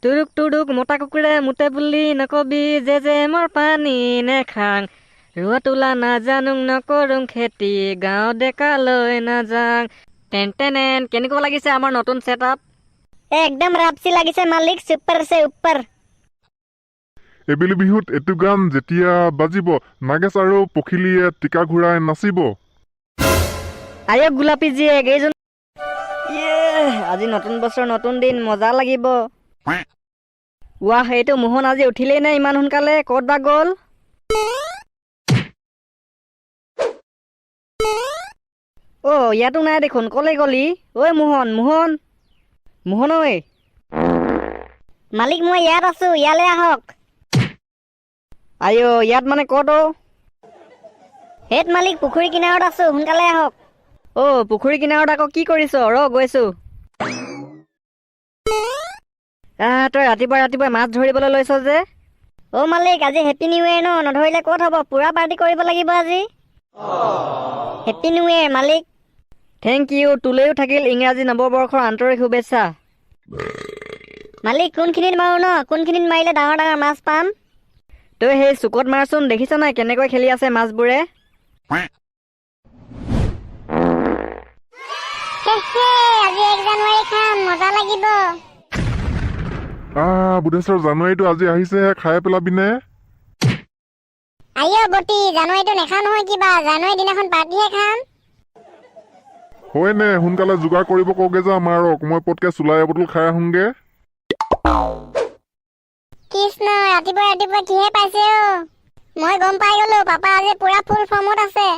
টুৰুক টুৰুক মতা কুকুৰে মুতে বুলি নকবি যে মোৰ পানী নেখাং ৰোৱা তোলা নাজানুং নকৰোং খেতি গাঁও ডেকালৈ নাযাং। টেন কেনেকুৱা লাগিছে আমাৰ নতুন ছেটআপ? একদম ৰাপচি লাগিছে মালিক, ছুপাৰ সে উপ্পাৰ। এবেলি বিহুত এইটো গান যেতিয়া বাজিব নাগেশ আৰু পখিলিয়ে টিকা ঘূৰাই নাচিব। আয়ক গোলাপী জীয়েক এইজন আজি নতুন বছৰ নতুন দিন মজা লাগিব। ৱাহ, এইটো মোহন আজি উঠিলেই নে ইমান সোনকালে? ক'ত বা গ'ল? ইয়াতো নাই দেখোন, ক'লৈ গলি? ঐ মোহন মোহন মোহন ঐ। মালিক মই ইয়াত আছো, ইয়ালৈ আহক। ইয়াত মানে ক'ত? হেত মালিক পুখুৰী কিনাৰত আছো, সোনকালে আহক। পুখুৰী কিনাৰত আকৌ কি কৰিছ? গৈছো। তই ৰাতিপুৱা ৰাতিপুৱা মাছ ধৰিবলৈ লৈছ যে? মালিক আজি হেপী নিউ ইয়েৰ ন, নধৰিলে ক'ত হ'ব? পুৰা পাৰ্টি কৰিব লাগিব আজি। হেপী নিউ ইয়েৰ মালিক। থেংক ইউ, তোলৈও থাকিল ইংৰাজী নৱবৰ্ষৰ আন্তৰিক শুভেচ্ছা। মালিক কোনখিনিত মাৰো ন? কোনখিনিত মাৰিলে ডাঙৰ ডাঙৰ মাছ পাম? তই সেই চুকত মাৰচোন, দেখিছ নাই কেনেকৈ খেলি আছে মাছবোৰে? আজি 1 জানুৱাৰী খাম, মজা লাগিব। বুধেশ্বৰ, জানুৱাৰীটো আজি আহিছেহে, খাই পেলাবিনে? বটি, জানুৱাৰীটো নেখাওঁ নহয় কিবা, জানুৱাৰী দিনাখন পাৰ্টিহে খাম। হয় নে? সোনকালে যোগাৰ কৰিব কওঁগে যা মাৰক, মই পটকে চুলাই এবটল খাই আহোঁগে। কৃষ্ণ, ৰাতিপুৱা ৰাতিপুৱা কিহে পাইছে মই গম পাই গলো, পাপা আজি পুৰা ফুল ফৰ্মত আছে।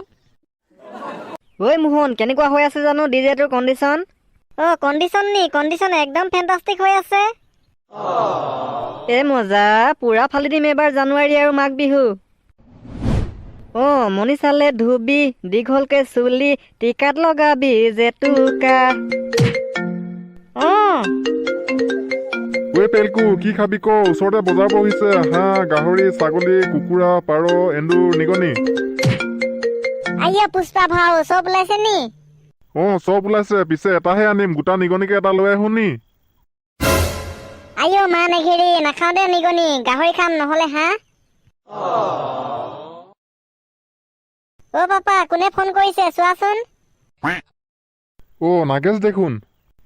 মোহন, কেনেকুৱা হৈ আছে জানো ডিজেটোৰ কণ্ডিশ্যন? কণ্ডিশ্যন একদম ফেণ্টাষ্টিক হৈ আছে। মজা, পুৰা ফালি দিম এইবাৰ জানুৱাৰী আৰু মাঘ বিহু। মণিছালে ধুবি, দীঘলকে চুলি, টিকাত লগাবি জেতুকা। পেলকু, কি খাবি ক? ওচৰতে বজাৰ বহিছে, হাঁহ, গাহৰি, ছাগলী, কুকুৰা, পাৰ, এন্দুৰ, নিগনি। পুষ্পা ভাও চব ওলাইছে নি? চব ওলাইছে, পিছে এটাহে আনিম, গোটা নিগনিকে এটা লৈ আহো নি? মা নেঘেৰি, নাখাওঁ দে নিগনি, গাহৰি খাম নহলে হাঁহ। পাপা, কোনে ফোন কৰিছে চোৱাচোন। নাগেশ দেখোন।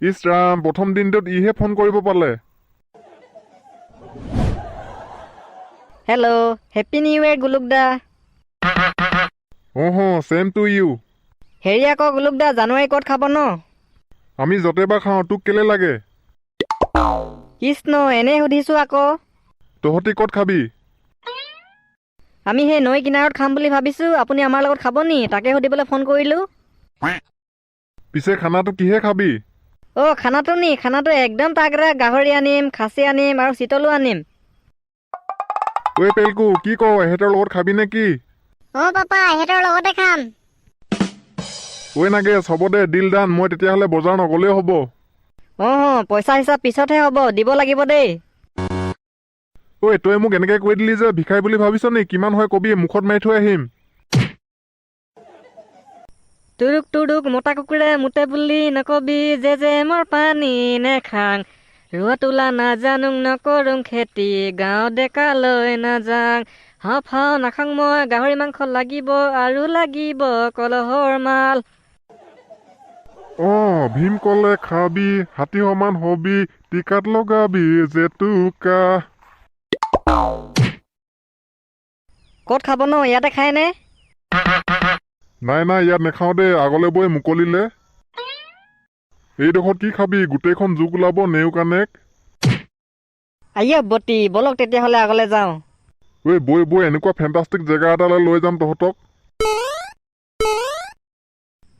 ইছ ৰাম, প্ৰথম দিনটোত ইহে ফোন কৰিব পালে। Hello', happy new year Guluk দা। Same to you. হেৰি আকৌ গুলুক দা, জানুৱাৰী ক'ত খাব ন? আমি য'তে বা খাওঁ, তোক কেলে লাগে? কৃষ্ণ, এনেই সুধিছো আকৌ। তহঁতি ক'ত খাবি? আমি সেই নৈ কিনাৰত খাম বুলি ভাবিছো, আপুনি আমাৰ লগত খাব নি? তাকে সুধিবলৈ ফোন কৰিলো। পিছে খানাটো কিহে খাবি? খানাটো একদম তাগৰা, গাহৰি আনিম, খাচী আনিম আৰু চিতলো আনিম। পেলকু, কি ক, এহেঁতৰ লগত খাবি নে কি? পাপা, এহেঁতৰ লগতে খাম। নাগেশ, হ'ব দে, ডিল ডান। মই তেতিয়াহ'লে বজাৰ নগলেও হ'ব। পইচা হিচাপ পিছতহে হ'ব, দিব লাগিব দেই। তই মোক এনেকে কৈ দিলি যে, ভিখাৰী বুলি ভাবিছ নি? কিমান হয় কবি, মুখত মাৰি থৈ আহিম। টুৰুক টুৰুক মতা কুকুৰে মুতে বুলি নকবি যে মোৰ পানী নেখাং ৰোৱা তোলা নাজানুং নকৰোং খেতি গাঁও ডেকালৈ নাযাং। হাঁফাও নাখাং মই, গাহৰি মাংস লাগিব আৰু লাগিব কলহৰ মাল। ভীম কলে খাবি, হাতী সমান হবি, টিকাত লগাবি জেতুকা। ক'ত খাব ন? ইয়াতে খায়নে? নাই, ইয়াত নেখাওঁ দে, আগলৈ বৈ মুকলিলে। এইডোখৰত কি খাবি? গোটেইখন জোক ওলাব, নেও কানেক। বটি, বলক তেতিয়াহ'লে আগলৈ যাওঁ। বৈ, এনেকুৱা ফেণ্টাষ্টিক জেগা এটালৈ লৈ যাম তহঁতক।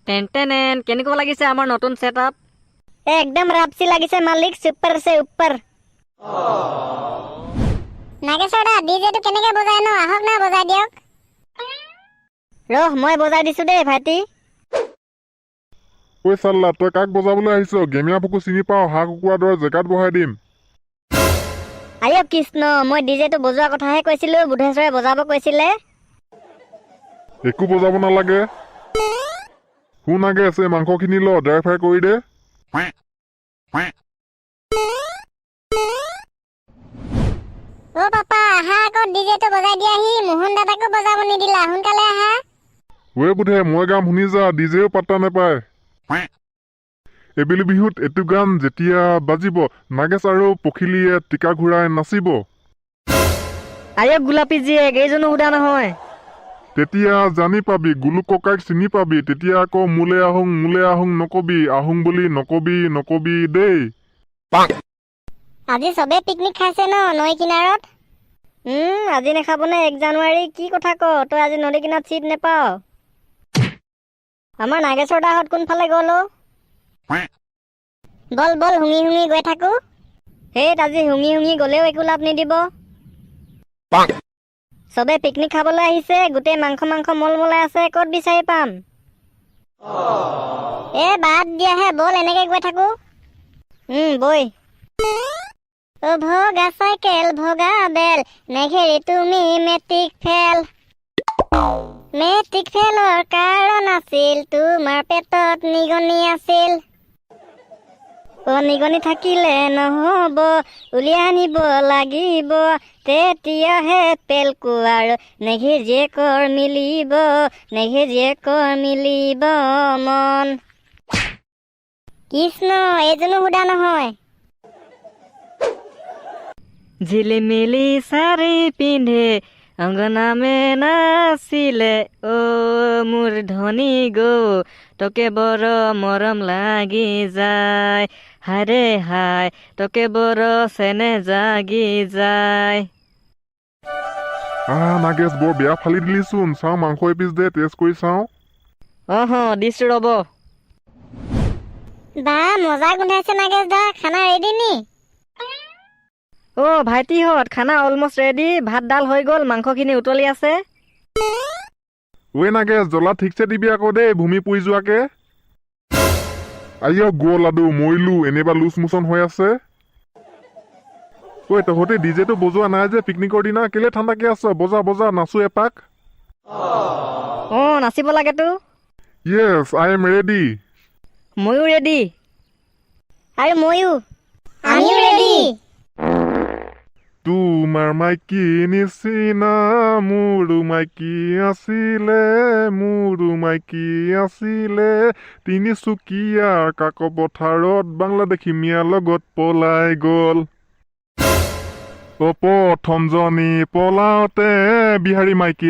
টেন কেনেকুৱা লাগিছে আমাৰ নতুন ছেটআপ? একদম ৰাপচি লাগিছে মালিক, ছুপাৰ সে উপ্পাৰ। নাগেশ্বৰ দা, ডিজেটো কেনেকে বজাই ন? আহক না বজাই দিয়ক। মই বজাই দিছো দেই ভাইটি। চাল্লা, তই কাক বজাবলৈ আহিছ? গেমীয়া ফুকু চিনি পাওঁ, হাঁহ কুকুৰাৰ দৰে জেগাত বহাই দিম। কৃষ্ণ, মই ডিজেটো বজোৱা কথাহে কৈছিলো, বুধেশ্বৰে বজাব কৈছিলে। একো বজাব নালাগে। নাগেশ, এই মাংসখিনি ল, ড্ৰাই ফ্ৰাই কৰি দে। অ' পাপা আহা আকৌ ডিজেটো বজাই দিয়াহি মোহন দাদাকো বজাব নিদিলা সোনকালে আহা ৱে বুধে মই গাম শুনি যা ডিজেও পাত্তা নাপায় এবেলি বিহুত এইটো গান যেতিয়া বাজিব নাগেশ আৰু পখিলীয়ে টিকা ঘূৰাই নাচিব আয়ক গোলাপী জীয়েক এইজনো সুধা নহয় তেতিয়া জানি পাবি গুলু ককাইক চিনি পাবি তেতিয়া আকৌ মোলে আহোং নকবি আহোং বুলি নকবি দেই আজি চবে পিকনিক খাইছে ন নৈ কিনাৰত আজি নেখাবনে 1 জানুৱাৰী কি কথা ক তই আজি নদী কিনাৰত চিট নেপাও আমাৰ নাগেশ্বৰ দাহঁত কোনফালে গ'ল অ' বল বল হুঙি হুঙি গৈ থাকো সেইত আজি হুঙি গলেও একো লাভ নিদিব চবে পিকনিক খাবলৈ আহিছে গোটেই মাংস মলমলাই আছে ক'ত বিচাৰি পাম এ বাদ দিয়াহে বল এনেকে গৈ থাকো বৈ অ' ভগা চাইকেল ভগা বেল নেঘেৰি তুমি মেট্ৰিক ফেলৰ কাৰণ আছিল তোমাৰ পেটত নিগনি আছিল নিগনি থাকিলে নহ'ব উলিয়াই আনিব লাগিব তেতিয়াহে পেলকু আৰু নেঘিৰ জীয়েকৰ মিলিব মন কৃষ্ণ এইজনো সুধা নহয় ঝিলিমিলি শাৰী পিন্ধে অংগনামে নাছিলে অ' মোৰ ধনী গৌ তোকে বৰ মৰম লাগি যায় হাৰে হাই তোকে বৰ চেনে জাগি যায় নাগেশ বৰ বেয়া ফালি দিলিচোন চাওঁ মাংস এপিচ দে টেষ্ট কৰি চাওঁ দিছো ৰ'ব বা মজা গোন্ধাইছে নাগেশ দা খানা ৰেডি নি ভাইটিহঁত খানা অলমষ্ট ৰেডি ভাত ডাল হৈ গ'ল মাংসখিনি উতলি আছে ৱে নাগেশ জ্বলা ঠিকছে দিবি আকৌ দেই ভূমি পুৰি যোৱাকে গ'ল লাডু মৰিলো এনেবা লুজ মোচন হৈ আছে ঐ তহঁতে ডিজেটো বজোৱা নাই যে পিকনিকৰ দিনা কেলে ঠাণ্ডাকে আছ বজা নাচো এপাক নাচিব লাগেতো য়েছ আই এম ৰেডি ময়ো ৰেডি আৰু ময়ো আমিও ৰেডি তোমাৰ মাইকী নিচিনা মোৰো মাইকী আছিলে তিনিচুকীয়াৰ কাক পথাৰত বাংলাদেশী মিয়াৰ লগত পলাই গ'ল প্ৰথমজনী পলাওতে বিহাৰী মাইকী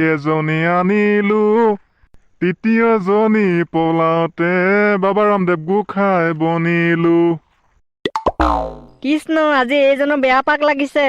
এজনী আনিলো তৃতীয়জনী পলাওতে বাবা ৰামদেৱ গোসাঁই বনিলো কৃষ্ণ আজি এইজনো বেয়া পাক লাগিছে